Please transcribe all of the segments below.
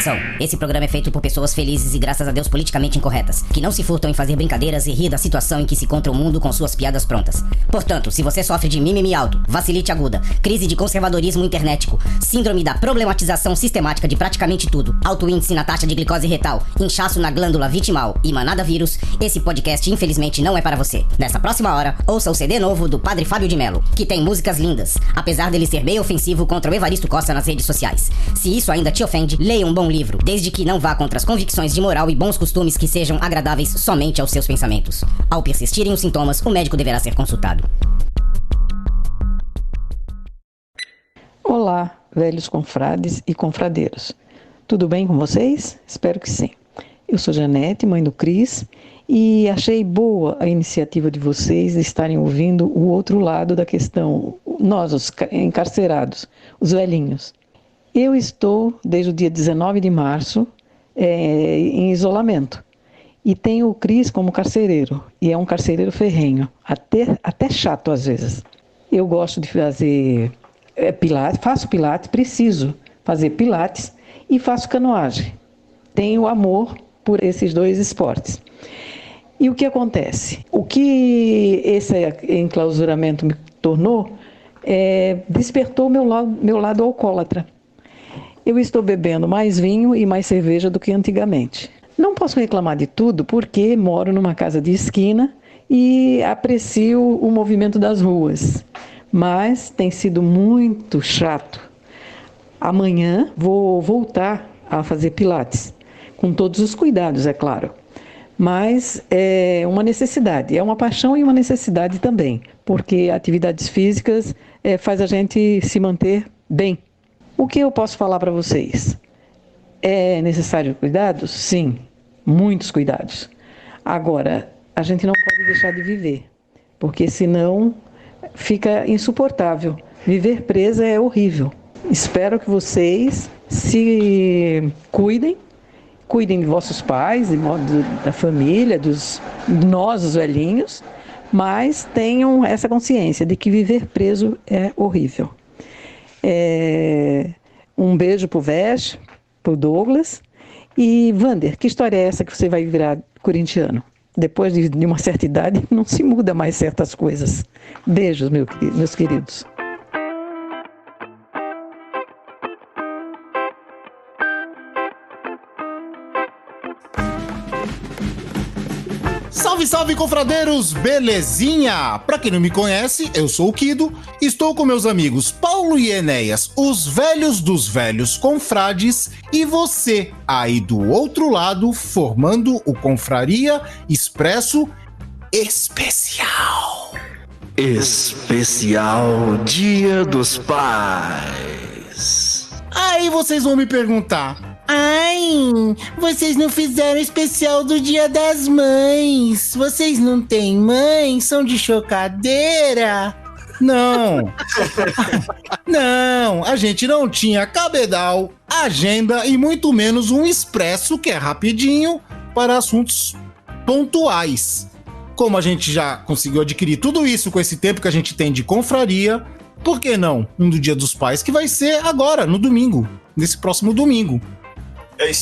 Atenção, esse programa é feito por pessoas felizes e graças a Deus politicamente incorretas, que não se furtam em fazer brincadeiras e rir da situação em que se encontra o mundo com suas piadas prontas. Portanto, se você sofre de mimimi alto, vacilite aguda, crise de conservadorismo internetico, síndrome da problematização sistemática de praticamente tudo, alto índice na taxa de glicose retal, inchaço na glândula vitimal e manada vírus, esse podcast infelizmente não é para você. Nessa próxima hora, ouça o CD novo do Padre Fábio de Mello, que tem músicas lindas, apesar dele ser meio ofensivo contra o Evaristo Costa nas redes sociais. Se isso ainda te ofende, leia um bom livro, desde que não vá contra as convicções de moral e bons costumes que sejam agradáveis somente aos seus pensamentos. Ao persistirem os sintomas, o médico deverá ser consultado. Olá, velhos confrades e confradeiros. Tudo bem com vocês? Espero que sim. Eu sou Janete, mãe do Cris, e achei boa a iniciativa de vocês de estarem ouvindo o outro lado da questão, nós, os encarcerados, os velhinhos. Eu estou, desde o dia 19 de março, em isolamento. E tenho o Cris como carcereiro. E é um carcereiro ferrenho. Até chato às vezes. Eu gosto de fazer pilates, faço pilates, preciso fazer pilates e faço canoagem. Tenho amor por esses dois esportes. E o que acontece? O que esse enclausuramento me tornou despertou meu lado alcoólatra. Eu estou bebendo mais vinho e mais cerveja do que antigamente. Não posso reclamar de tudo porque moro numa casa de esquina e aprecio o movimento das ruas. Mas tem sido muito chato. Amanhã vou voltar a fazer pilates, com todos os cuidados, é claro. Mas é uma necessidade, é uma paixão e uma necessidade também, porque atividades físicas faz a gente se manter bem. O que eu posso falar para vocês? É necessário cuidados? Sim, muitos cuidados. Agora, a gente não pode deixar de viver, porque senão fica insuportável. Viver presa é horrível. Espero que vocês se cuidem de vossos pais, da família, nós, os velhinhos, mas tenham essa consciência de que viver preso é horrível. Um beijo pro Vesh, pro Douglas. E, Vander, que história é essa que você vai virar corintiano? Depois de uma certa idade, não se muda mais certas coisas. Beijos, meus queridos. Salve, salve, confradeiros! Belezinha? Pra quem não me conhece, eu sou o Kido, estou com meus amigos Paulo e Enéas, os velhos dos velhos confrades, e você, aí do outro lado, formando o Confraria Expresso Especial. Especial Dia dos Pais. Aí vocês vão me perguntar: ai, vocês não fizeram especial do Dia das Mães. Vocês não têm mãe? São de chocadeira? Não. Não, a gente não tinha cabedal, agenda e muito menos um expresso que é rapidinho para assuntos pontuais. Como a gente já conseguiu adquirir tudo isso com esse tempo que a gente tem de confraria, por que não um do Dia dos Pais, que vai ser agora, no domingo, nesse próximo domingo.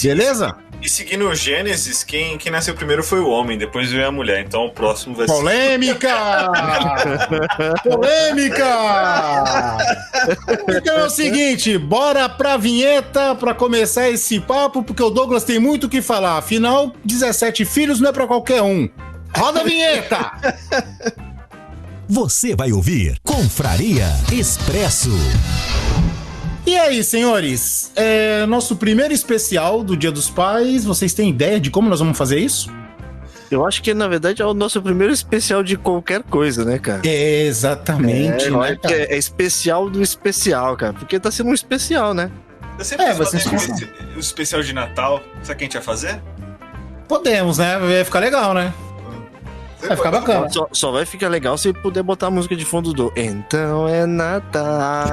Beleza? E seguindo o Gênesis, quem nasceu primeiro foi o homem, depois veio a mulher. Então o próximo vai ser... Polêmica! Polêmica! Então é o seguinte, bora pra vinheta pra começar esse papo, porque o Douglas tem muito o que falar. Afinal, 17 filhos não é pra qualquer um. Roda a vinheta! Você vai ouvir Confraria Expresso. E aí, senhores, nosso primeiro especial do Dia dos Pais, vocês têm ideia de como nós vamos fazer isso? Eu acho que, na verdade, é o nosso primeiro especial de qualquer coisa, né, cara? Exatamente, né, cara? É especial do especial, cara, porque tá sendo um especial, né? Você o especial de Natal, sabe o que a gente ia fazer? Podemos, né? Vai ficar legal, né? Vai ficar bacana. Só vai ficar legal se puder botar a música de fundo do Então é Natal.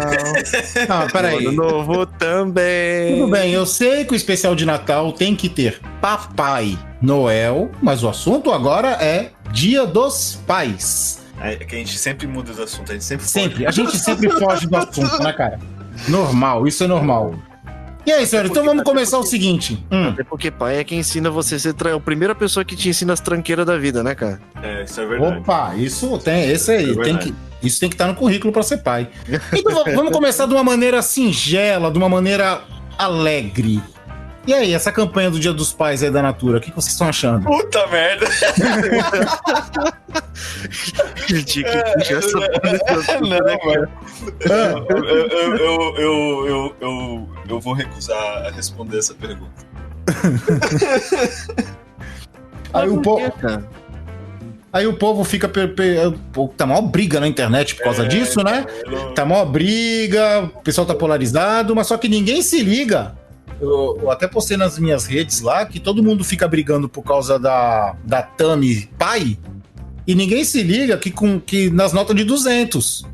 Não, peraí. Ano Novo também. Tudo bem, eu sei que o especial de Natal tem que ter Papai Noel, mas o assunto agora é Dia dos Pais. É que a gente sempre muda do assunto, a gente sempre foge. A gente sempre foge do assunto, né, cara? Normal, isso é normal. E aí, senhor, então vamos começar o seguinte. Até porque pai é quem ensina você a ser a primeira pessoa que te ensina as tranqueiras da vida, né, cara? Isso é verdade. Opa, isso tem, esse aí, É isso tem que estar no currículo para ser pai. Então vamos começar de uma maneira singela, de uma maneira alegre. E aí, essa campanha do Dia dos Pais aí da Natura, o que vocês estão achando? Puta merda! Eu vou recusar a responder essa pergunta. Aí o povo fica... Tá maior briga na internet por causa disso, né? Tá maior briga, o pessoal tá polarizado, mas só que ninguém se liga. Eu até postei nas minhas redes lá que todo mundo fica brigando por causa da Tami pai, e ninguém se liga que nas notas de 200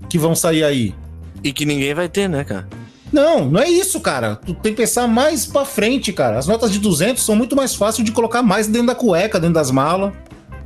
que vão sair aí. E que ninguém vai ter, né, cara? Não é isso, cara. Tu tem que pensar mais pra frente, cara. As notas de 200 são muito mais fáceis de colocar mais dentro da cueca, dentro das malas.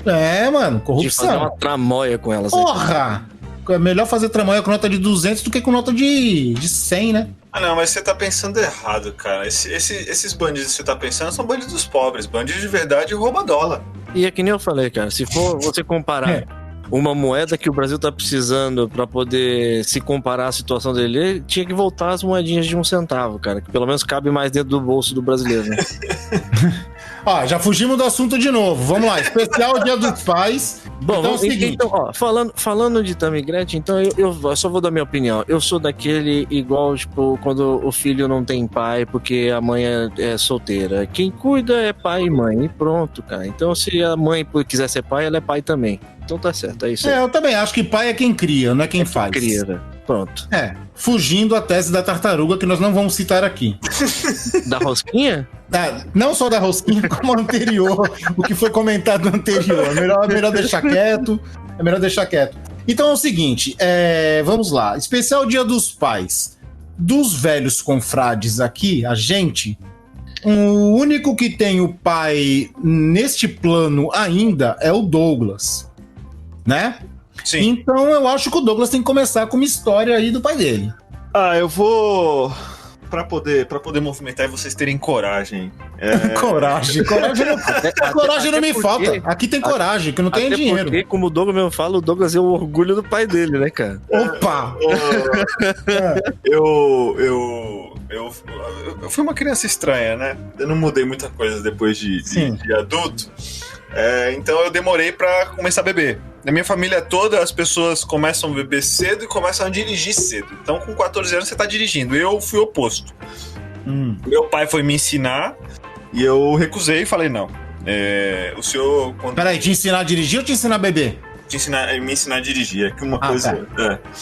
É, mano, corrupção. De fazer uma tramóia com elas. Porra! É melhor fazer tramóia com nota de 200 do que com nota de 100, né? Ah, não, mas você tá pensando errado, cara. Esses bandidos que você tá pensando são bandidos pobres. Bandidos de verdade rouba dólar. E é que nem eu falei, cara. Se for você comparar uma moeda que o Brasil tá precisando pra poder se comparar à situação dele, tinha que voltar as moedinhas de 1 centavo, cara. Que pelo menos cabe mais dentro do bolso do brasileiro, né? Ó, já fugimos do assunto de novo. Vamos lá, especial Dia dos Pais. Bom, então é o seguinte. Então, ó, falando de Tami Gretchen, então eu só vou dar minha opinião. Eu sou daquele igual, tipo, quando o filho não tem pai porque a mãe é solteira. Quem cuida é pai e mãe, e pronto, cara. Então se a mãe quiser ser pai, ela é pai também. Então tá certo, é isso aí. Eu também acho que pai é quem cria, não é quem faz. Cria, né? Pronto. Fugindo a tese da tartaruga que nós não vamos citar aqui. Da rosquinha? Não só da rosquinha, como a anterior, o que foi comentado no anterior. É melhor deixar quieto. É melhor deixar quieto. Então é o seguinte, vamos lá. Especial Dia dos Pais. Dos velhos confrades aqui, a gente, o único que tem o pai neste plano ainda é o Douglas, né? Sim. Então eu acho que o Douglas tem que começar com uma história aí do pai dele. Eu vou... Pra poder movimentar e vocês terem coragem. Coragem não me falta. Aqui tem coragem, que não tem dinheiro. Porque, como o Douglas mesmo fala, o Douglas é o orgulho do pai dele, né, cara? Opa! Eu fui uma criança estranha, né? Eu não mudei muita coisa depois de adulto. Então eu demorei pra começar a beber. Na minha família toda, as pessoas começam a beber cedo e começam a dirigir cedo. Então, com 14 anos, você tá dirigindo. Eu fui oposto. Meu pai foi me ensinar e eu recusei e falei, não. O senhor... Peraí, te ensinar a dirigir ou te ensinar a beber? Me ensinar a dirigir. É que uma coisa...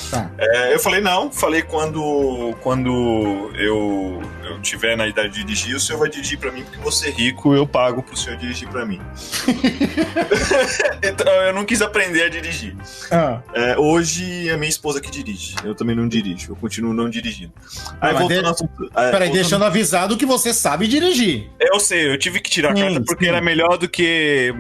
Tá. Eu falei, não. Falei, quando eu tiver na idade de dirigir, o senhor vai dirigir pra mim, porque eu vou ser rico, eu pago pro senhor dirigir pra mim. Então, eu não quis aprender a dirigir. Hoje é minha esposa que dirige. Eu também não dirijo. Eu continuo não dirigindo. Peraí, deixando avisado que você sabe dirigir. Eu sei, eu tive que tirar a carta porque era melhor do que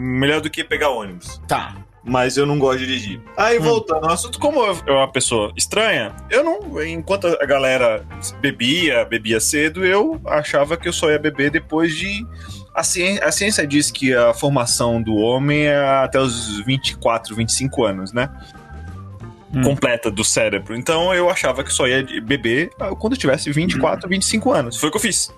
pegar ônibus. Tá. Mas eu não gosto de dirigir. Aí, voltando ao assunto, como eu uma pessoa estranha, eu não... Enquanto a galera bebia cedo, eu achava que eu só ia beber depois de... A ciência diz que a formação do homem é até os 24, 25 anos, né? Completa do cérebro. Então, eu achava que só ia beber quando eu tivesse 24, 25 anos. Foi o que eu fiz.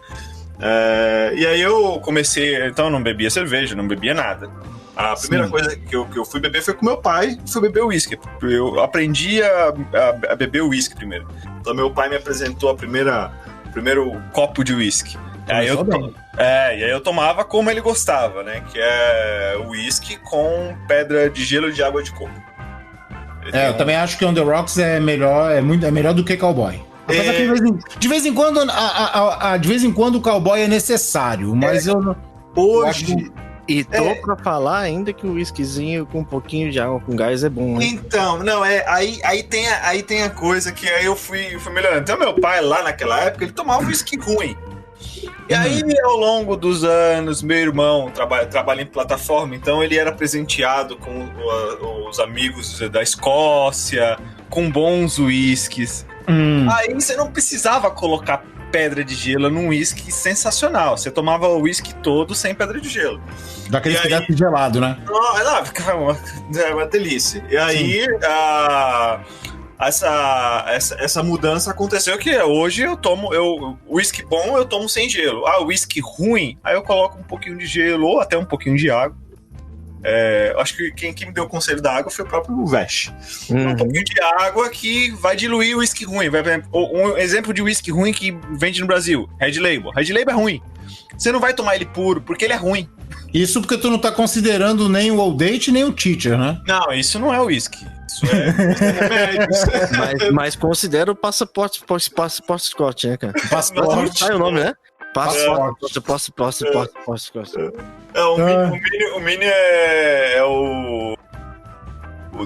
E aí eu comecei... Então, eu não bebia cerveja, não bebia nada. A primeira coisa que eu fui beber foi com meu pai, fui beber uísque. Eu aprendi a beber uísque primeiro. Então meu pai me apresentou o primeiro copo de uísque. E aí eu tomava como ele gostava, né? Que é uísque com pedra de gelo de água de coco. Eu também acho que On The Rocks é melhor do que Cowboy. Apesar que de vez em quando o Cowboy é necessário, mas eu não... Hoje... E tô pra falar ainda que o whiskyzinho com um pouquinho de água com gás é bom, né? Então, não, aí tem a coisa que aí eu fui melhorando. Então, meu pai, lá naquela época, ele tomava whisky ruim. E aí, ao longo dos anos, meu irmão trabalha em plataforma, então ele era presenteado com os amigos da Escócia, com bons whiskies. Aí você não precisava colocar pedra de gelo num uísque sensacional. Você tomava o uísque todo sem pedra de gelo. Daquele E aí- pedaço gelado, né? Não, ficava uma delícia. E aí, essa mudança aconteceu que hoje eu tomo, uísque bom eu tomo sem gelo. Uísque ruim, aí eu coloco um pouquinho de gelo ou até um pouquinho de água. Acho que quem me deu o conselho da água foi o próprio Vesh. Um pouquinho de água que vai diluir o uísque ruim. Um exemplo de uísque ruim que vende no Brasil, Red Label. Red Label é ruim. Você não vai tomar ele puro, porque ele é ruim. Isso porque tu não tá considerando nem o Old Date, nem o Teacher, né? Não, isso não é uísque. Isso é remédios. Mas considera o passaporte Scott, né, cara? Passaporte. Sai o nome, né? Passaporte. Passaporte Scott. O mini é o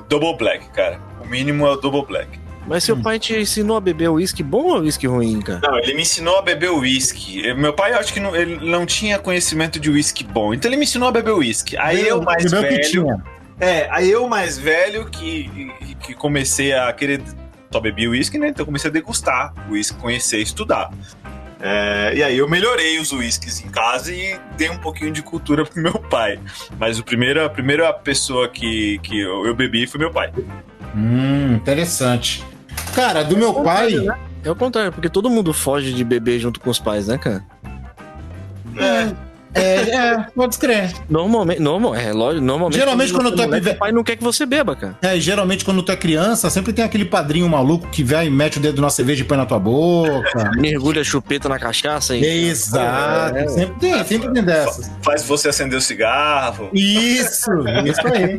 Double Black, cara. O mínimo é o Double Black. Mas seu pai te ensinou a beber uísque bom ou uísque ruim, cara? Não, ele me ensinou a beber uísque. Meu pai, eu acho que ele não tinha conhecimento de uísque bom. Então ele me ensinou a beber uísque. Aí eu mais Bebeu o que velho... tinha. Aí eu mais velho que comecei a querer... Só bebi uísque, né? Então eu comecei a degustar o uísque, conhecer, estudar. E aí eu melhorei os uísques em casa e dei um pouquinho de cultura pro meu pai. Mas a primeira pessoa que eu bebi foi meu pai. Interessante. Cara, do meu pai... É o contrário, porque todo mundo foge de beber junto com os pais, né, cara? Pode crer. Normalmente. Geralmente quando tu é moleque, o pai não quer que você beba, cara. Geralmente quando tu é criança, sempre tem aquele padrinho maluco que vai e mete o dedo na cerveja e põe na tua boca. Mergulha a chupeta na cachaça, hein? Exato. Sempre tem dessas. Faz você acender o cigarro. Isso aí.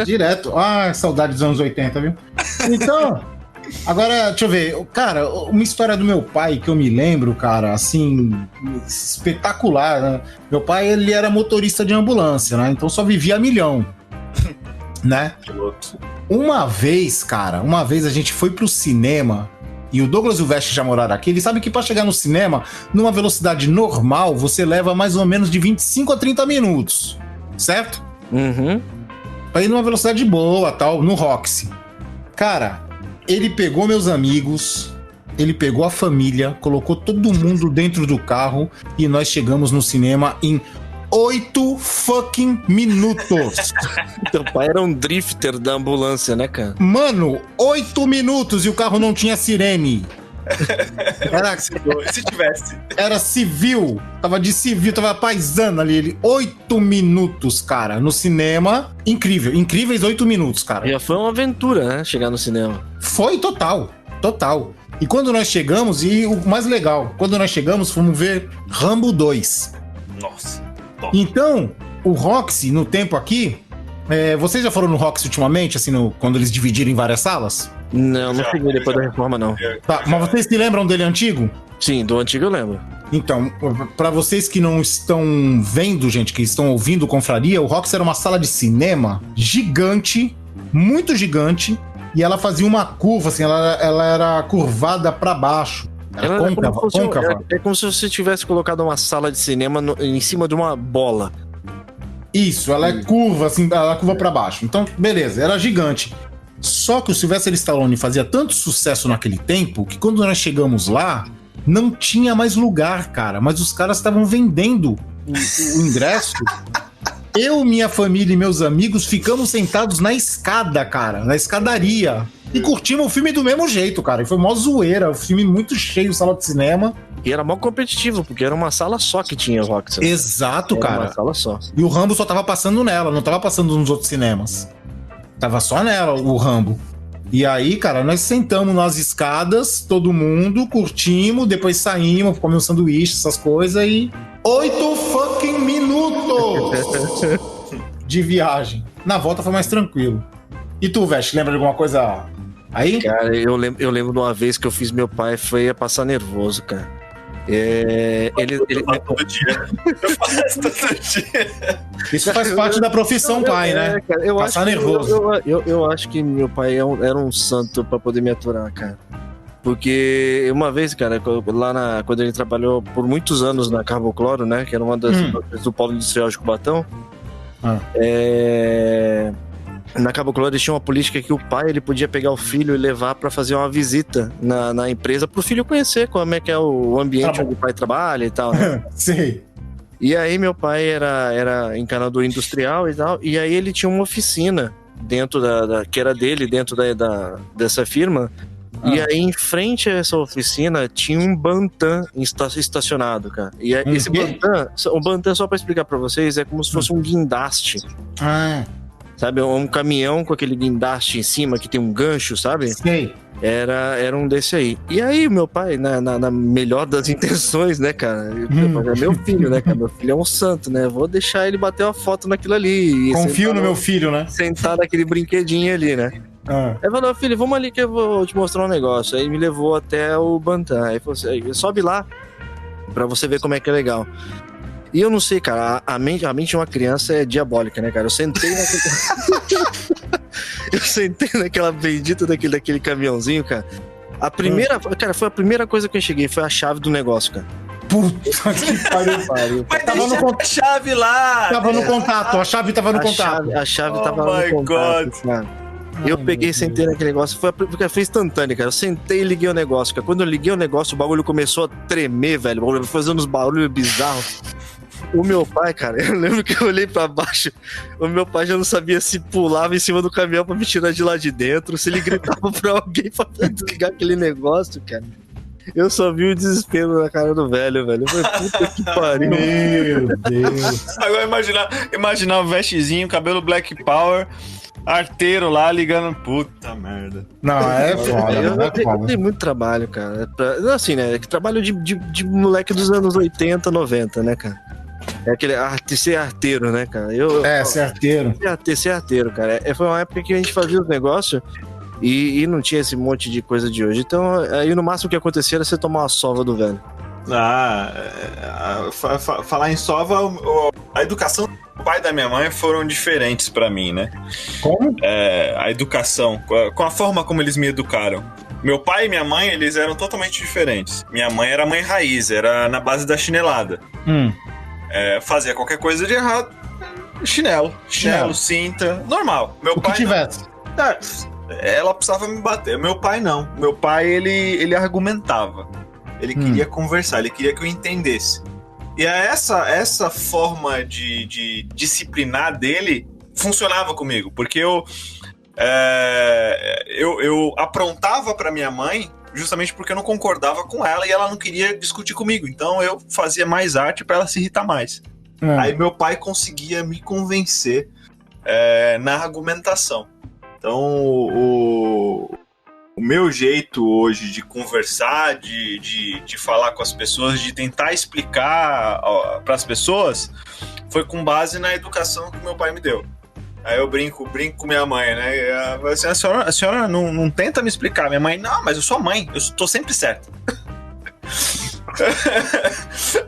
Direto. Saudade dos anos 80, viu? Então, agora, deixa eu ver. Cara, uma história do meu pai que eu me lembro, cara, assim, espetacular, né? Meu pai, ele era motorista de ambulância, né? Então só vivia a milhão, né? Uma vez a gente foi pro cinema e o Douglas e o Vest já moraram aqui. Ele sabe que pra chegar no cinema, numa velocidade normal, você leva mais ou menos de 25 a 30 minutos, certo? Pra ir numa velocidade boa, tal, no Roxy. Cara, ele pegou meus amigos, ele pegou a família, colocou todo mundo dentro do carro e nós chegamos no cinema em 8 fucking minutos. Teu pai era um drifter da ambulância, né, cara? Mano, 8 minutos e o carro não tinha sirene. Se tivesse. Era civil, tava de civil, tava paisano ali. Ele, 8 minutos, cara, no cinema. Incrível, incríveis 8 minutos, cara. Já foi uma aventura, né? Chegar no cinema. Foi total. E quando nós chegamos, e o mais legal, quando nós chegamos, fomos ver Rambo 2. Nossa. Então, o Roxy, no tempo aqui, vocês já foram no Roxy ultimamente, assim, quando eles dividiram em várias salas? Não cheguei depois da reforma, não. Tá, mas vocês se lembram dele antigo? Sim, do antigo eu lembro. Então, pra vocês que não estão vendo, gente, que estão ouvindo Confraria, o Roxy era uma sala de cinema gigante, muito gigante, e ela fazia uma curva, assim, ela era curvada pra baixo. Ela Côncava. É como se você tivesse colocado uma sala de cinema em cima de uma bola. Isso, ela é curva, assim, ela curva pra baixo. Então, beleza, era gigante. Só que o Sylvester Stallone fazia tanto sucesso naquele tempo que quando nós chegamos lá, não tinha mais lugar, cara. Mas os caras estavam vendendo o ingresso. Eu, minha família e meus amigos ficamos sentados na escada, cara, na escadaria. E curtimos o filme do mesmo jeito, cara. E foi mó zoeira, o filme muito cheio, sala de cinema. E era mó competitivo, porque era uma sala só que tinha o Roxy. Exato, Era cara. uma sala só. E o Rambo só tava passando nela, não tava passando nos outros cinemas. Tava só nela, o Rambo. E aí, cara, nós sentamos nas escadas, todo mundo, curtimos, depois saímos, comemos um sanduíche, essas coisas e... 8 fucking minutos de viagem. Na volta foi mais tranquilo. E tu, Vest, lembra de alguma coisa aí? Cara, eu lembro de uma vez que eu fiz meu pai foi a passar nervoso, cara. Ele Todo dia. Eu faço todo dia. Isso faz parte da profissão pai, né? Cara, eu Passar acho nervoso. Eu acho que meu pai era um santo pra poder me aturar, cara. Porque uma vez, cara, quando ele trabalhou por muitos anos na Carbocloro, né? Que era uma das do Polo Industrial de Cubatão. Na Cabo Color eles tinham uma política que o pai ele podia pegar o filho e levar pra fazer uma visita na empresa pro filho conhecer como é que é o ambiente onde o pai trabalha e tal, né? Sei. E aí meu pai era encanador industrial e tal, e aí ele tinha uma oficina dentro que era dele, dentro dessa firma. E aí, em frente a essa oficina, tinha um Bantam estacionado, cara. E esse Bantam, o Bantam, só pra explicar pra vocês, é como se fosse um guindaste. Sabe, um caminhão com aquele guindaste em cima, que tem um gancho, sabe? Sei. Era um desse aí. E aí, meu pai, na melhor das intenções, né, cara? É meu filho, né, cara? Meu filho é um santo, né? Vou deixar ele bater uma foto naquilo ali. Confio no meu filho, né? Sentar naquele brinquedinho ali, né? Aí falou, filho, vamos ali que eu vou te mostrar um negócio. Aí me levou até o Bantam. Aí falou assim, sobe lá pra você ver como é que é legal. E eu não sei, cara, a mente de uma criança é diabólica, né, cara? Eu sentei naquela bendita daquele caminhãozinho, cara. Cara, foi a primeira coisa que eu cheguei, foi a chave do negócio, cara. Puta que pariu. Mas tava a chave lá. Tava no contato, a chave tava no contato. A chave tava no contato, cara. Eu peguei e sentei naquele negócio, foi instantâneo, cara. Eu sentei e liguei o negócio, cara. Quando eu liguei o negócio, o bagulho começou a tremer, velho. O bagulho fazendo uns barulhos bizarros. O meu pai, cara, eu lembro que eu olhei pra baixo, o meu pai já não sabia se pulava em cima do caminhão pra me tirar de lá de dentro, se ele gritava pra alguém pra desligar aquele negócio, cara. Eu só vi o desespero na cara do velho. Eu falei, puta que pariu. Meu Deus. Agora imaginar o vestezinho, cabelo Black Power, arteiro lá ligando. Puta merda. Não, é foda. Eu tenho muito trabalho, cara. Assim, né? Trabalho de moleque dos anos 80, 90, né, cara? É aquele ser arteiro, né, cara? Ser arteiro. Ser arteiro, cara. Foi uma época que a gente fazia os negócios e não tinha esse monte de coisa de hoje. Então, aí no máximo que acontecia era você tomar uma sova do velho. Falar em sova, a educação do pai e da minha mãe foram diferentes pra mim, né? Como? A educação, com a forma como eles me educaram. Meu pai e minha mãe, eles eram totalmente diferentes. Minha mãe era mãe raiz, era na base da chinelada. Fazia qualquer coisa de errado, chinelo, cinta, normal. Meu pai, que tivesse. Ela precisava me bater. Meu pai não. Meu pai, ele argumentava. Ele queria conversar, ele queria que eu entendesse. E essa forma de disciplinar dele funcionava comigo, porque eu aprontava pra minha mãe justamente porque eu não concordava com ela e ela não queria discutir comigo. Então eu fazia mais arte pra ela se irritar mais. Aí meu pai conseguia me convencer na argumentação. Então o meu jeito hoje de conversar, de falar com as pessoas, de tentar explicar para as pessoas, foi com base na educação que meu pai me deu. Aí eu brinco com minha mãe, né? Assim, a senhora não tenta me explicar. Minha mãe, não, mas eu sou mãe, eu tô sempre certo.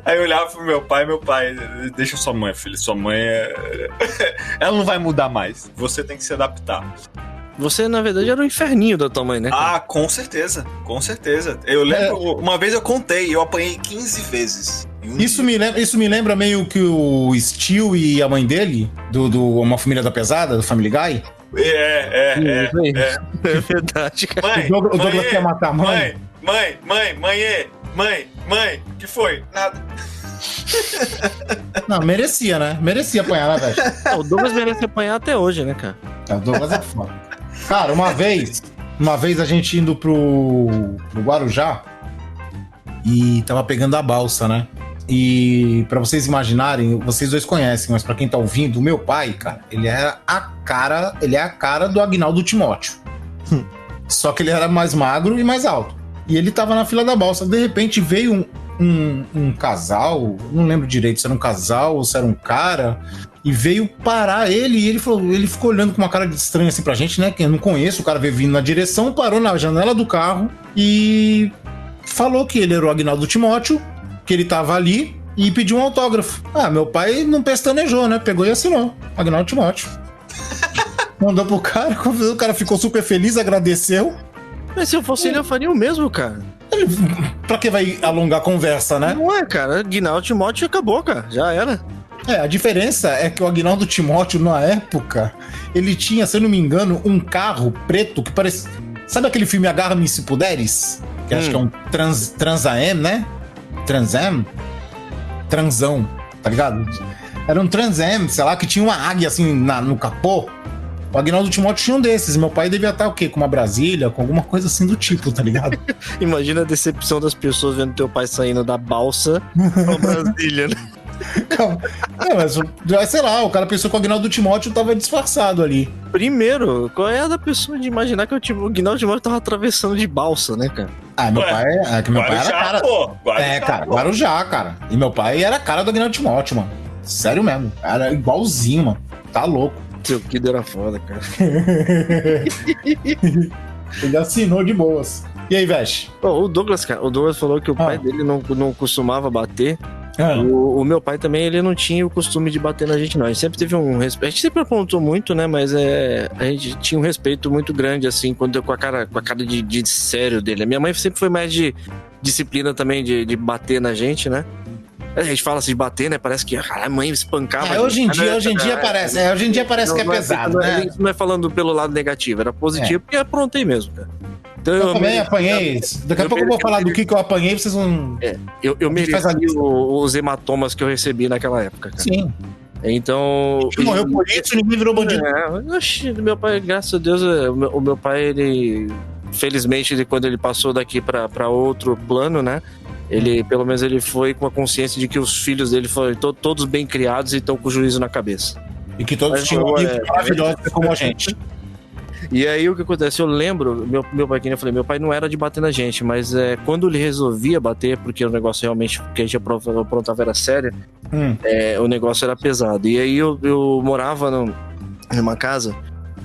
Aí eu olhava pro meu pai, deixa sua mãe, filho, sua mãe ela não vai mudar mais, você tem que se adaptar. Você, na verdade, era o inferninho da tua mãe, né? Ah, com certeza. Eu lembro, uma vez eu contei, eu apanhei 15 vezes. Isso me lembra meio que o Steel e a mãe dele, do Uma Família da Pesada, do Family Guy. É verdade, cara. Mãe, o Douglas quer matar a mãe. Mãe, que foi? Nada. Não, merecia, né? Merecia apanhar, né, velho? O Douglas merece apanhar até hoje, né, cara? O Douglas é foda. Cara, uma vez a gente indo pro Guarujá e tava pegando a balsa, né? E pra vocês imaginarem, vocês dois conhecem, mas pra quem tá ouvindo, o meu pai, cara, ele é a cara do Agnaldo Timóteo. Só que ele era mais magro e mais alto. E ele tava na fila da balsa. De repente veio um casal, não lembro direito se era um casal ou se era um cara, e veio parar ele, e ele ficou olhando com uma cara de estranho assim pra gente, né? Que eu não conheço, o cara veio vindo na direção, parou na janela do carro e falou que ele era o Agnaldo Timóteo, que ele tava ali e pediu um autógrafo. Meu pai não pestanejou, né? Pegou e assinou. Agnaldo Timóteo. Mandou pro cara, o cara ficou super feliz, agradeceu. Mas se eu fosse ele, eu faria o mesmo, cara. Pra que vai alongar a conversa, né? Não é, cara. Agnaldo Timóteo acabou, cara. Já era. A diferença é que o Agnaldo Timóteo, na época, ele tinha, se eu não me engano, um carro preto que parece... Sabe aquele filme Agarra-me Se Puderes? Que acho que é um Trans-Am, né? Trans-Am? Transão, tá ligado? Era um Trans-Am, sei lá, que tinha uma águia assim no capô. O Agnaldo Timóteo tinha um desses. Meu pai devia estar o quê? Com uma Brasília, com alguma coisa assim do tipo, tá ligado? Imagina a decepção das pessoas vendo teu pai saindo da balsa pra Brasília, né? Mas, sei lá, o cara pensou que o Agnaldo Timóteo tava disfarçado ali. Primeiro, qual é a da pessoa de imaginar que o Agnaldo Timóteo tava atravessando de balsa, né, cara? Meu pai era cara. Guarujá, cara. E meu pai era a cara do Agnaldo Timóteo, mano. Sério mesmo. Era igualzinho, mano. Tá louco. Seu Kido era foda, cara. Ele assinou de boas. E aí, Veste? O Douglas falou que o pai dele não costumava bater. O meu pai também, ele não tinha o costume de bater na gente, não. A gente sempre teve um respeito. A gente sempre apontou muito, né? Mas a gente tinha um respeito muito grande, assim, quando com a cara de sério dele. A minha mãe sempre foi mais de disciplina também, de bater na gente, né? A gente fala assim de bater, né? Parece que a mãe espancava. Hoje em dia parece que é pesado, né? Isso não é falando pelo lado negativo, era positivo, porque aprontei mesmo, cara. Então, eu também apanhei. Daqui a pouco eu vou falar do que eu apanhei, vocês vão... Eu mereci os hematomas que eu recebi naquela época, cara. Sim. Então... Morreu por isso, ninguém virou bandido. Meu pai, graças a Deus, o meu pai, ele... Felizmente, quando ele passou daqui pra outro plano, né? Ele, pelo menos, ele foi com a consciência de que os filhos dele foram todos bem criados e estão com o juízo na cabeça. E que todos tinham filhos maravilhosos como a gente. E aí o que acontece? Eu lembro, meu pai, que eu falei, meu pai não era de bater na gente, mas quando ele resolvia bater, porque o negócio realmente que a gente aprontava era sério, o negócio era pesado. E aí eu morava numa casa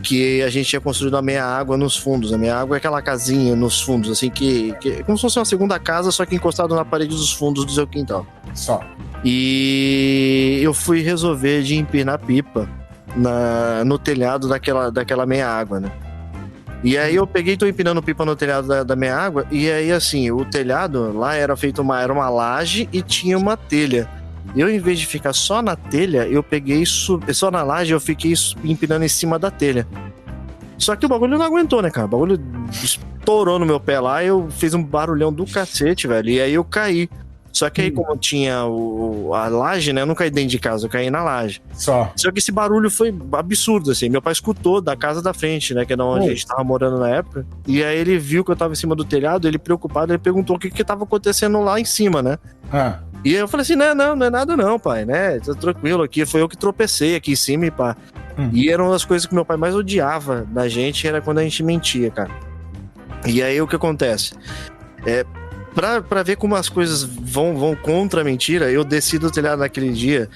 que a gente tinha construído a meia água nos fundos. A meia água é aquela casinha nos fundos, assim, que como se fosse uma segunda casa, só que encostado na parede dos fundos do seu quintal. Só. E eu fui resolver de empinar pipa no telhado daquela meia água, né? E aí eu tô empinando pipa no telhado da meia água, e aí assim, o telhado lá era feito era uma laje e tinha uma telha. Eu, em vez de ficar só na telha, eu peguei só na laje, eu fiquei empinando em cima da telha. Só que o bagulho não aguentou, né, cara? O bagulho estourou no meu pé lá, eu fiz um barulhão do cacete, velho, e aí eu caí. Só que aí, como tinha a laje, né? Eu não caí dentro de casa, eu caí na laje. Só que esse barulho foi absurdo, assim. Meu pai escutou da casa da frente, né? Que é onde a gente tava morando na época. E aí ele viu que eu tava em cima do telhado, ele preocupado, ele perguntou o que tava acontecendo lá em cima, né? E eu falei assim, não é nada não, pai, né? Tá tranquilo aqui, foi eu que tropecei aqui em cima e pá. E era uma das coisas que meu pai mais odiava da gente, era quando a gente mentia, cara. E aí o que acontece? Pra ver como as coisas vão contra a mentira, eu desci do telhado naquele dia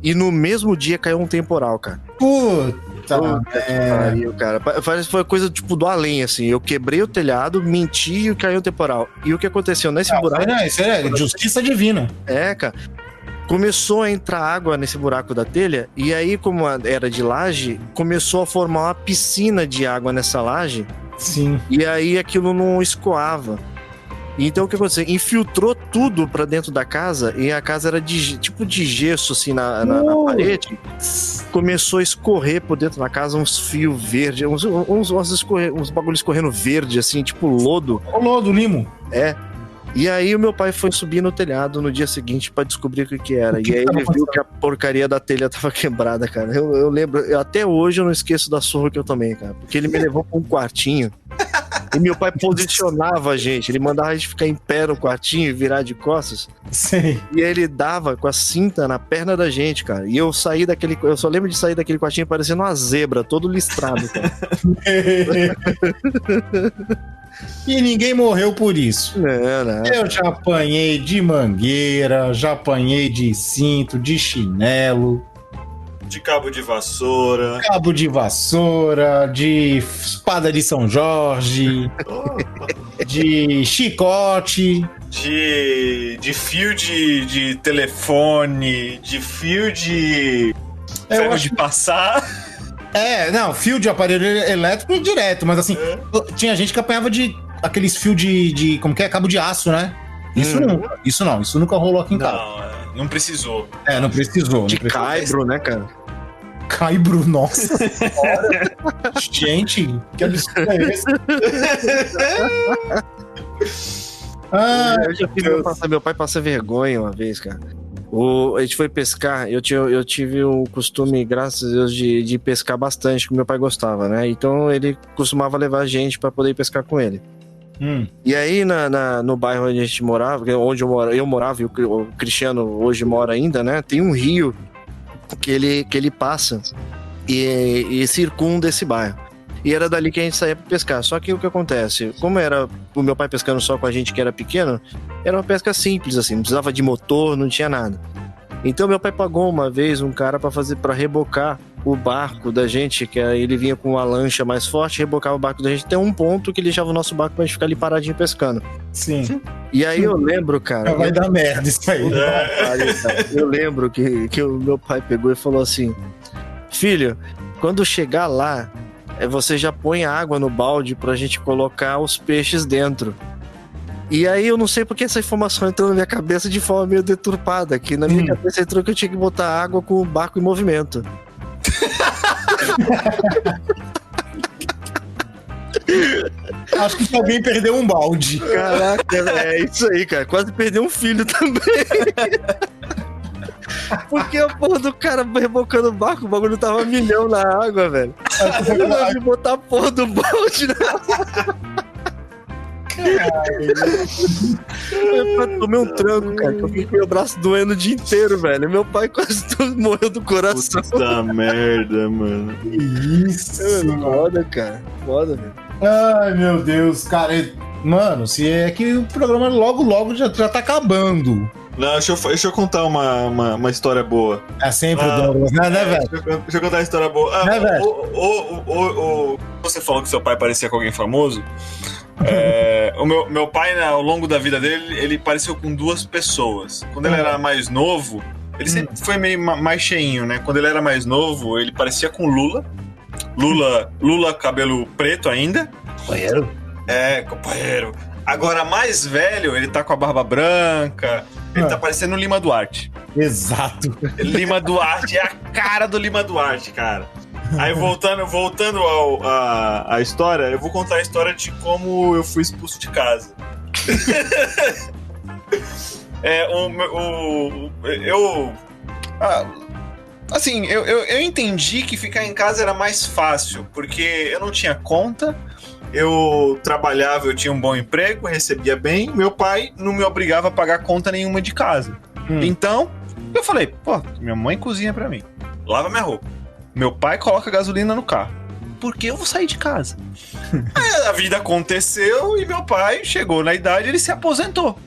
e no mesmo dia caiu um temporal, cara. Puta pariu, cara. Parece que foi coisa tipo do além, assim. Eu quebrei o telhado, menti e caiu um temporal. E o que aconteceu nesse buraco... Isso é justiça divina. Cara. Começou a entrar água nesse buraco da telha e aí, como era de laje, começou a formar uma piscina de água nessa laje. Sim. E aí aquilo não escoava. Então o que aconteceu? Infiltrou tudo pra dentro da casa e a casa era tipo de gesso assim na parede. Começou a escorrer por dentro da casa uns fios verdes, uns bagulhos escorrendo verde assim, tipo lodo. O lodo, limo. E aí o meu pai foi subir no telhado no dia seguinte pra descobrir o que era. E aí ele viu que a porcaria da telha tava quebrada, cara. Eu lembro, até hoje eu não esqueço da surra que eu tomei, cara. Porque ele me levou pra um quartinho. E meu pai posicionava a gente, ele mandava a gente ficar em pé no quartinho e virar de costas. Sim. E aí ele dava com a cinta na perna da gente, cara. E eu só lembro de sair daquele quartinho parecendo uma zebra, todo listrado, cara. E ninguém morreu por isso. Não. Eu já apanhei de mangueira, já apanhei de cinto, de chinelo. De cabo de vassoura. De espada de São Jorge. De chicote. De fio de telefone. De fio de ferro de passar. Fio de aparelho elétrico direto. Mas assim, tinha gente que apanhava de aqueles fios de como que é? Cabo de aço, né? Isso nunca rolou aqui em casa. Não precisou. Não precisou. De caibro, né, cara? Caibro, nossa senhora. Gente, que absurdo é esse? Eu já fiz meu pai passar vergonha uma vez, cara. A gente foi pescar, eu tive o costume, graças a Deus, de pescar bastante, que meu pai gostava, né? Então ele costumava levar a gente pra poder ir pescar com ele. E aí no bairro onde a gente morava, onde eu morava e o Cristiano hoje mora ainda, né? Tem um rio que ele passa e circunda esse bairro. E era dali que a gente saía pra pescar. Só que o que acontece? Como era o meu pai pescando só com a gente que era pequeno, era uma pesca simples, assim, não precisava de motor, não tinha nada. Então meu pai pagou uma vez um cara pra rebocar o barco da gente, que ele vinha com uma lancha mais forte, rebocava o barco da gente até um ponto que ele deixava o nosso barco pra gente ficar ali paradinho pescando. Sim. E aí eu lembro, cara... Vai dar merda isso aí. Eu lembro que o meu pai pegou e falou assim: filho, quando chegar lá, você já põe água no balde pra gente colocar os peixes dentro. E aí eu não sei porque essa informação entrou na minha cabeça de forma meio deturpada, que na minha cabeça entrou que eu tinha que botar água com o barco em movimento. Acho que alguém perdeu um balde. Caraca, é isso aí, cara. Quase perdeu um filho também. Porque a porra do cara rebocando o barco, o bagulho tava a milhão na água, velho. Eu não vi botar a porra do balde na água. Eu tomei um tranco, cara, que eu fiquei com meu braço doendo o dia inteiro, velho. Meu pai quase morreu do coração. Puta merda, mano. Que isso, foda, cara. Foda, velho. Ai, meu Deus, cara. Mano, se é que o programa logo já tá acabando. Não, deixa eu contar uma história boa. É sempre o Douglas, né, velho? Deixa eu contar uma história boa. Né, velho? Você falou que seu pai parecia com alguém famoso. O meu pai, ao longo da vida dele, ele pareceu com duas pessoas. Quando ele era mais novo, ele sempre foi meio mais cheinho, né? Quando ele era mais novo, ele parecia com Lula, cabelo preto ainda. Companheiro? Companheiro. Agora, mais velho, ele tá com a barba branca. Ele tá parecendo o Lima Duarte. Exato. Lima Duarte é a cara do Lima Duarte, cara. Aí, voltando à história, eu vou contar a história de como eu fui expulso de casa. Eu entendi que ficar em casa era mais fácil, porque eu não tinha conta, eu trabalhava, eu tinha um bom emprego, recebia bem, meu pai não me obrigava a pagar conta nenhuma de casa. Então, eu falei, minha mãe cozinha pra mim, lava minha roupa, meu pai coloca gasolina no carro, por que eu vou sair de casa? Aí a vida aconteceu e meu pai chegou na idade, ele se aposentou.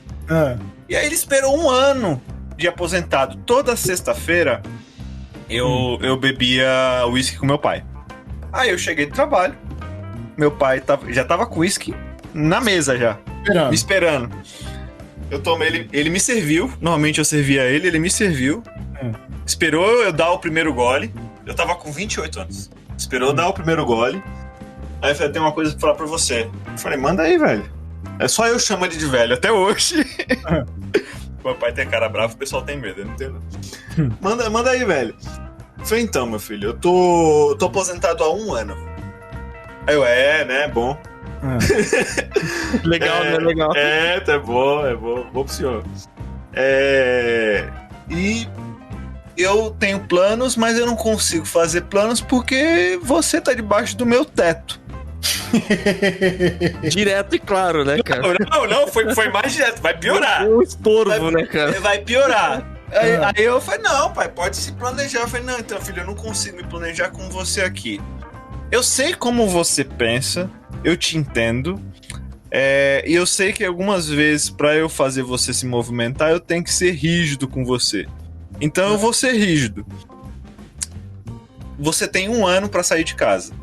E aí ele esperou 1 ano de aposentado. Toda sexta-feira eu bebia uísque com meu pai. Aí eu cheguei do trabalho, meu pai já tava com uísque na mesa já, me esperando. Eu tomei, ele me serviu, normalmente eu servia ele me serviu, esperou eu dar o primeiro gole, eu tava com 28 anos, esperou eu dar o primeiro gole, aí eu falei, tem uma coisa pra falar pra você. Eu falei, manda aí, velho. É só eu chamo ele de velho, até hoje. Meu pai tem cara brava, o pessoal tem medo, eu não entendo. Manda aí, velho. Eu falei, então, meu filho, eu tô aposentado há 1 ano. Aí eu, né, bom. Legal, né, legal. Tá bom, bom pro senhor. E eu tenho planos, mas eu não consigo fazer planos porque você tá debaixo do meu teto. Direto e claro, né, cara? Não, foi mais direto, vai piorar. Um estorvo, né, cara? Vai piorar. Aí eu falei, não, pai, pode se planejar. Eu falei, não, então, filho, eu não consigo me planejar com você aqui. Eu sei como você pensa, eu te entendo, e eu sei que algumas vezes, pra eu fazer você se movimentar, eu tenho que ser rígido com você. Então eu vou ser rígido. Você tem 1 ano pra sair de casa.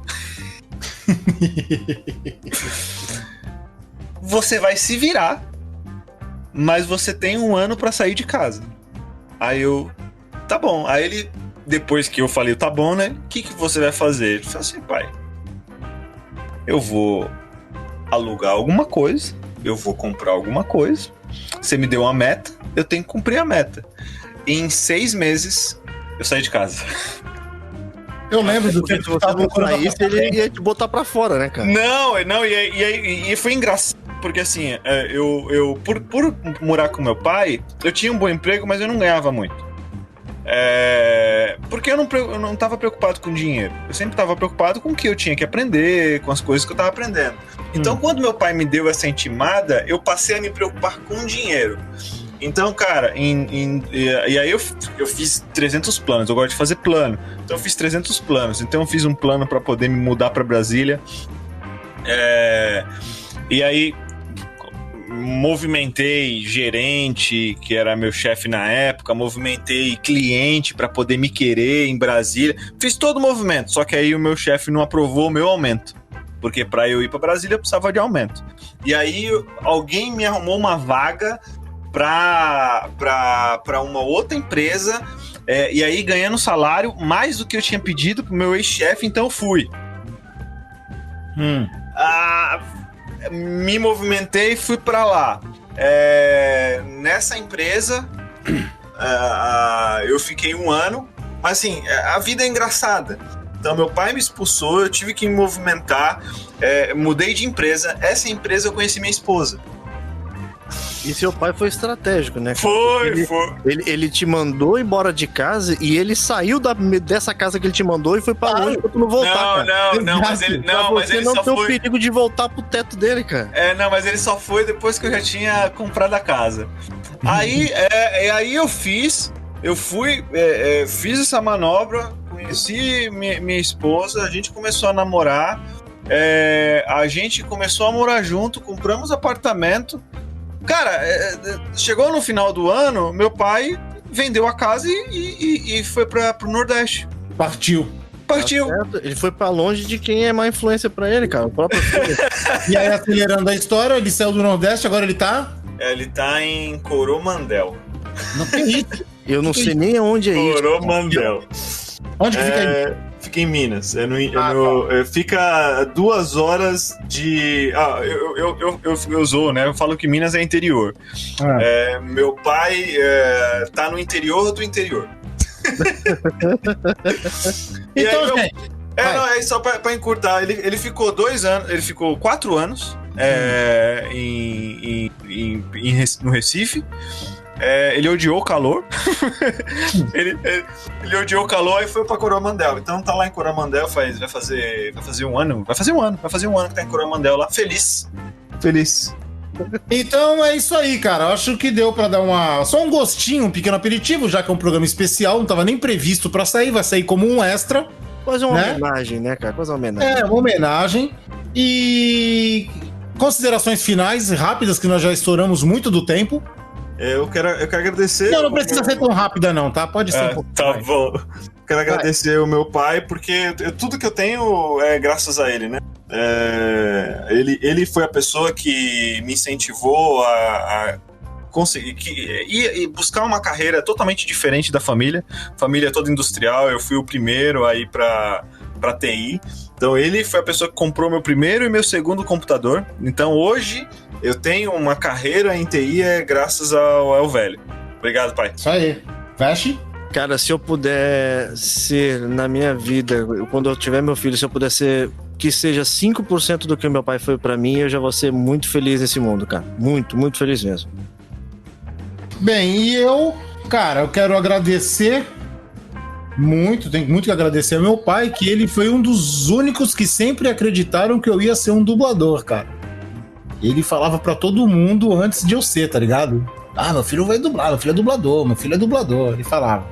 Você vai se virar, mas você tem 1 ano pra sair de casa. Aí eu, tá bom. Aí ele, depois que eu falei, tá bom, né? O que você vai fazer? Ele falou assim, pai, eu vou alugar alguma coisa, eu vou comprar alguma coisa, você me deu uma meta, eu tenho que cumprir a meta. em 6 meses, eu saí de casa. Eu lembro do Porque tempo se você não saísse, ele ia te botar pra fora, né, cara? Não, e foi engraçado, porque assim, por morar com meu pai, eu tinha um bom emprego, mas eu não ganhava muito. Porque eu não tava preocupado com dinheiro. Eu sempre tava preocupado com o que eu tinha que aprender, com as coisas que eu tava aprendendo. Então, quando meu pai me deu essa intimada, eu passei a me preocupar com dinheiro. Então, cara, e aí eu fiz 300 planos. Eu gosto de fazer plano. Então eu fiz 300 planos. Então eu fiz um plano para poder me mudar para Brasília. E aí movimentei gerente, que era meu chefe na época, movimentei cliente para poder me querer em Brasília. Fiz todo o movimento, só que aí o meu chefe não aprovou o meu aumento. Porque para eu ir para Brasília eu precisava de aumento. E aí alguém me arrumou uma vaga para uma outra empresa, e aí ganhando salário mais do que eu tinha pedido pro meu ex-chefe, então eu fui. Me movimentei e fui para lá. Nessa empresa eu fiquei 1 ano, mas assim, a vida é engraçada. Então meu pai me expulsou, eu tive que me movimentar, mudei de empresa. Essa empresa eu conheci minha esposa. E seu pai foi estratégico, né? Foi. Ele te mandou embora de casa e ele saiu dessa casa que ele te mandou e foi pra longe pra tu não voltar, cara. Não, mas ele não só tem o foi... perigo de voltar pro teto dele, cara. Não, mas ele só foi depois que eu já tinha comprado a casa. Aí eu fiz essa manobra, conheci minha esposa, a gente começou a namorar, a gente começou a morar junto, compramos apartamento. Cara, chegou no final do ano, meu pai vendeu a casa e foi pro Nordeste. Partiu. Tá ele foi pra longe de quem é má influência pra ele, cara. O próprio filho. E aí, acelerando a história, ele saiu do Nordeste, agora ele tá... Ele tá em Coromandel. Não tem isso. Eu não sei nem aonde é isso. Coromandel. Onde que fica aí? Fica em Minas. Fica 2 horas de... eu zoo, né? Eu falo que Minas é interior. Meu pai tá no interior do interior. Então, gente... só pra encurtar. Ele ficou 2 anos... Ele ficou 4 anos no Recife. Ele odiou o calor. ele odiou o calor e foi pra Coromandel. Então tá lá em Coromandel, vai fazer 1 ano. Vai fazer um ano que tá em Coromandel lá, feliz. Então é isso aí, cara. Eu acho que deu pra dar só um gostinho, um pequeno aperitivo, já que é um programa especial, não tava nem previsto pra sair, vai sair como um extra. Quase uma homenagem, né, cara? Quase uma homenagem. Uma homenagem. E considerações finais rápidas, que nós já estouramos muito do tempo. Eu quero agradecer... Não precisa ser tão rápida não, tá? Pode ser um pouco. Tá mais. Bom. Quero agradecer o meu pai, porque tudo que eu tenho é graças a ele, né? Ele foi a pessoa que me incentivou a conseguir e buscar uma carreira totalmente diferente da família. Família toda industrial, eu fui o primeiro a ir pra TI. Então ele foi a pessoa que comprou meu primeiro e meu segundo computador. Então hoje eu tenho uma carreira em TI graças ao velho. Obrigado, pai. Isso aí. Feche. Cara, se eu puder ser na minha vida, quando eu tiver meu filho, se eu puder ser que seja 5% do que meu pai foi pra mim, eu já vou ser muito feliz nesse mundo, cara. Muito, muito feliz mesmo. Bem, e eu quero agradecer tenho muito que agradecer ao meu pai, que ele foi um dos únicos que sempre acreditaram que eu ia ser um dublador, cara. Ele falava pra todo mundo antes de eu ser, tá ligado? Meu filho vai dublar, meu filho é dublador, ele falava.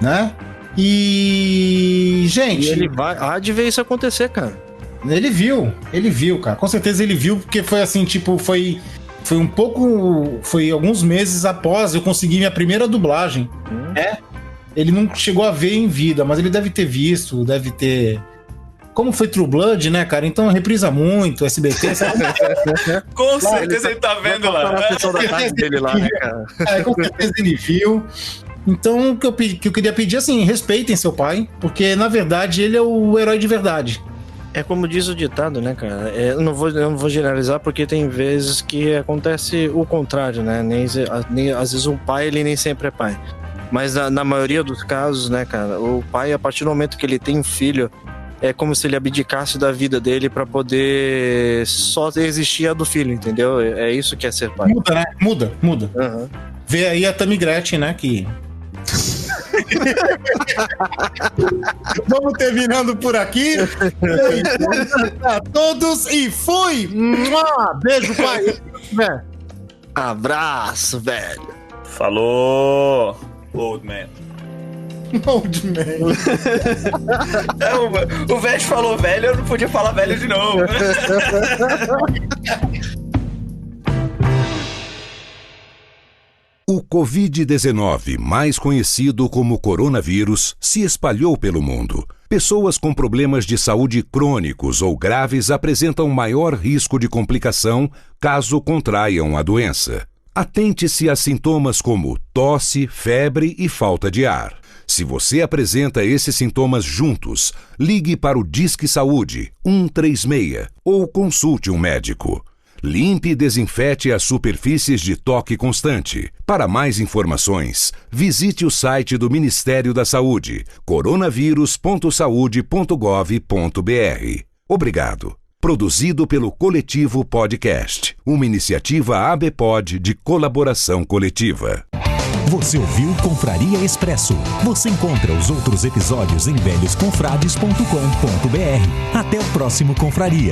Né? E... gente... E ele há de ver isso acontecer, cara. Ele viu, cara. Com certeza ele viu, porque foi assim, tipo, foi alguns meses após eu conseguir minha primeira dublagem. Ele não chegou a ver em vida, mas ele deve ter visto, deve ter... Como foi True Blood, né, cara? Então reprisa muito, SBT, sabe? Com certeza ele tá vendo lá. Dele lá, né, cara? Com certeza ele viu. Então, o que eu queria pedir, assim, respeitem seu pai, porque, na verdade, ele é o herói de verdade. É como diz o ditado, né, cara? Eu não vou generalizar, porque tem vezes que acontece o contrário, né? Nem às vezes um pai, ele nem sempre é pai. Mas na maioria dos casos, né, cara, o pai, a partir do momento que ele tem um filho, é como se ele abdicasse da vida dele pra poder só existir a do filho, entendeu? É isso que é ser pai. Muda, né? Muda. Uhum. Vê aí a Tammy Gretchen, né? Que. Vamos terminando por aqui. A todos e fui! Beijo, pai. Abraço, velho. Falou, old man. Old man. O velho falou velho, eu não podia falar velho de novo. O Covid-19, mais conhecido como coronavírus, se espalhou pelo mundo. Pessoas com problemas de saúde crônicos ou graves apresentam maior risco de complicação caso contraiam a doença. Atente-se a sintomas como tosse, febre e falta de ar. Se você apresenta esses sintomas juntos, ligue para o Disque Saúde 136 ou consulte um médico. Limpe e desinfete as superfícies de toque constante. Para mais informações, visite o site do Ministério da Saúde, coronavírus.saude.gov.br. Obrigado. Produzido pelo Coletivo Podcast, uma iniciativa ABPOD de colaboração coletiva. Você ouviu Confraria Expresso. Você encontra os outros episódios em velhosconfrades.com.br. Até o próximo Confraria.